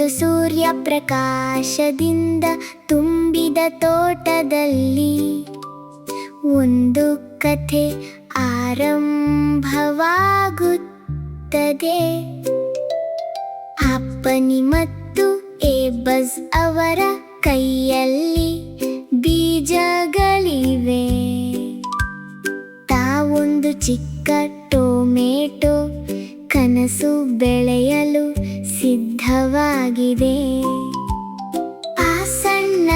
ಒಂದು ಸೂರ್ಯ ಪ್ರಕಾಶದಿಂದ ತುಂಬಿದ ತೋಟದಲ್ಲಿ ಒಂದು ಕಥೆ ಆರಂಭವಾಗುತ್ತದೆ. ಅಪ್ಪನಿ ಮತ್ತು ಬಜ್ ಅವರ ಕೈಯಲ್ಲಿ ಬೀಜಗಳಿವೆ. ತಾವೊಂದು ಚಿಕ್ಕ ಟೊಮೆಟೊ ಕನಸು ಬೆಳೆಯಲು ಸಿದ್ಧವಾಗಿದೆ. ಆ ಸಣ್ಣ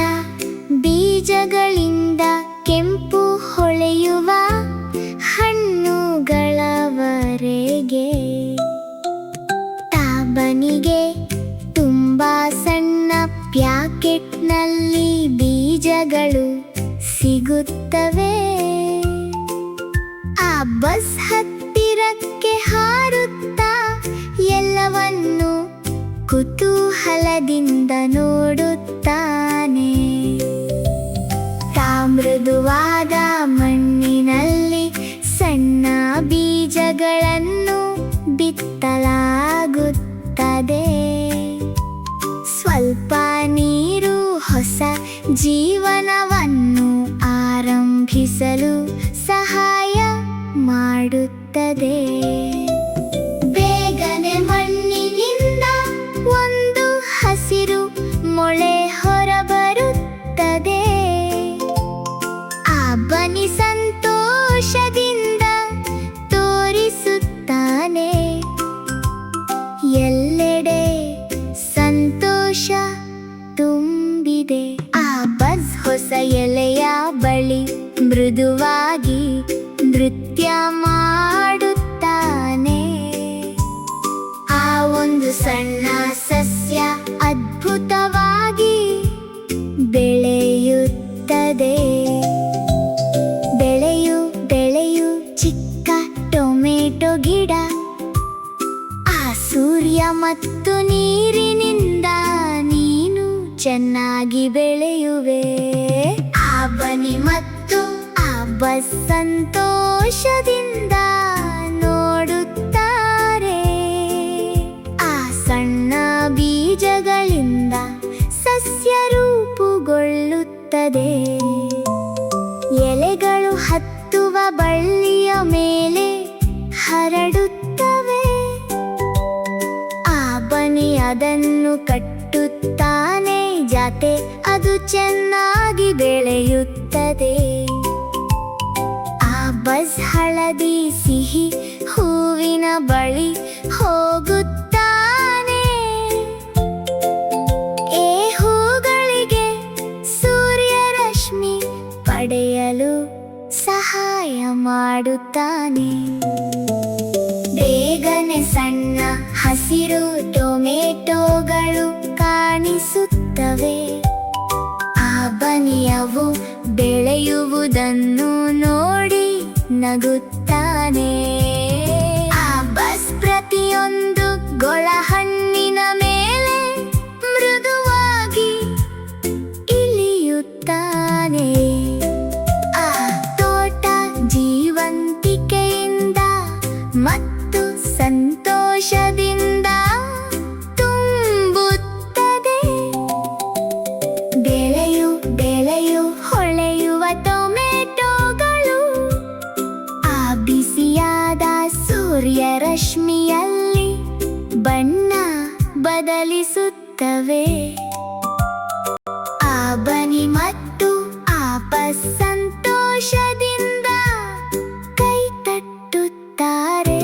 ಬೀಜಗಳಿಂದ ಕೆಂಪು ಹೊಳೆಯುವ ಹಣ್ಣುಗಳವರೆಗೆ. ತಾಬನಿಗೆ ತುಂಬಾ ಸಣ್ಣ ಪ್ಯಾಕೆಟ್ನಲ್ಲಿ ಬೀಜಗಳು ಸಿಗುತ್ತವೆ. ಆ ಬಸ್ ಹತ್ತಿರಕ್ಕೆ ಹಾರುತ್ತಾ ಎಲ್ಲವನ್ನು ಕುತೂಹಲದಿಂದ ನೋಡುತ್ತಾನೆ. ಮೃದುವಾದ ಮಣ್ಣಿನಲ್ಲಿ ಸಣ್ಣ ಬೀಜಗಳನ್ನು ಬಿತ್ತಲಾಗುತ್ತದೆ. ಸ್ವಲ್ಪ ನೀರು ಹೊಸ ಜೀವನವನ್ನು ಆರಂಭಿಸಲು ಸಹಾಯ ಮಾಡುತ್ತದೆ. ಬೇಗನೆ ಮಣ್ಣಿನಿಂದ ಒಂದು ಹಸಿರು ಮೊಳೆ ಹೊರಬರುತ್ತದೆ. ಆ ಬನಿ ಸಂತೋಷದಿಂದ ತೋರಿಸುತ್ತಾನೆ. ಎಲ್ಲೆಡೆ ಸಂತೋಷ ತುಂಬಿದೆ. ಆ ಬಜ್ ಹೊಸ ಎಲೆಯ ಬಳಿ ಮೃದುವಾಗಿ ನೃತ್ಯ ಮಾಡುತ್ತಾನೆ. ಆ ಒಂದು ಸಣ್ಣ ಸಸ್ಯ ಅದ್ಭುತವಾಗಿ ಬೆಳೆಯುತ್ತದೆ. ಬೆಳೆಯು ಚಿಕ್ಕ ಟೊಮೆಟೊ ಗಿಡ. ಆ ಸೂರ್ಯ ಮತ್ತು ನೀರಿನಿಂದ ನೀನು ಚೆನ್ನಾಗಿ ಬೆಳೆಯುವೆ. ಆ ಬನಿ ಮತ್ತು ಆ ಬಸ್ ಸಂತೋಷದಿಂದ ನೋಡುತ್ತಾರೆ. ಆ ಸಣ್ಣ ಬೀಜಗಳಿಂದ ಸಸ್ಯ ರೂಪುಗೊಳ್ಳುತ್ತದೆ. ಎಲೆಗಳು ಹತ್ತುವ ಬಳ್ಳಿಯ ಮೇಲೆ ಹರಡುತ್ತವೆ. ಆ ಬನಿ ಅದನ್ನು ಕಟ್ಟುತ್ತಾನೆ. ಜಾತೆ ಅದು ಚೆನ್ನಾಗಿ ಬೆಳೆಯುತ್ತದೆ. ಆ ಬಸ್ ಹಳದಿ ಸಿಹಿ ಹೂವಿನ ಬಳಿ ಹೋಗುತ್ತಾನೆ. ಈ ಹೂಗಳಿಗೆ ಸೂರ್ಯರಶ್ಮಿ ಪಡೆಯಲು ಸಹಾಯ ಮಾಡುತ್ತಾನೆ. ಬೇಗನೆ ಸಣ್ಣ ಹಸಿರು ಟೊಮೆಟೊಗಳು ಕಾಣಿಸುತ್ತವೆ. ಆ ಬನಿಯವು ಬೆಳೆಯುವುದನ್ನು ನೋಡಿ ನಗುತ್ತಾನೆ. ಆ ಬಸ್ ಪ್ರತಿಯೊಂದು ಗೊಳಹಣ್ಣಿನ ಮೇಲೆ ಮೃದುವಾಗಿ ಇಳಿಯುತ್ತಾನೆ. ಆ ತೋಟ ಜೀವಂತಿಕೆಯಿಂದ ಮತ್ತು ಸಂತೋಷದಿಂದ ತುಂಬುತ್ತದೆ. ಬೆಳೆಯು ಹೊಳೆಯುವ ಟೊಮೆಟೊಗಳು ಆ ಬಿಸಿಯಾದ ಸೂರ್ಯರಶ್ಮಿಯಲ್ಲಿ ಬಣ್ಣ ಬದಲಿಸುತ್ತವೆ. ಆ ಬನಿ ಮತ್ತು ಆ ಬಸ್ ಸಂತೋಷದಿಂದ ಕೈ ತಟ್ಟುತ್ತಾರೆ.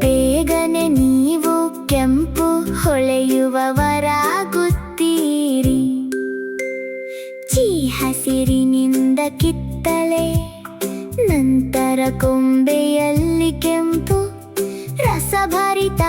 ಬೇಗನೆ ನೀವು ಕೆಂಪು ಹೊಳೆಯುವವರಾಗುತ್ತೀರಿ. ಹಸಿರಿನಿಂದ ಕಿತ್ತಳೆ, ನಂತರ ಕೊಂಬೆಯಲ್ಲಿ ಕೆಂಪು ರಸಭರಿತ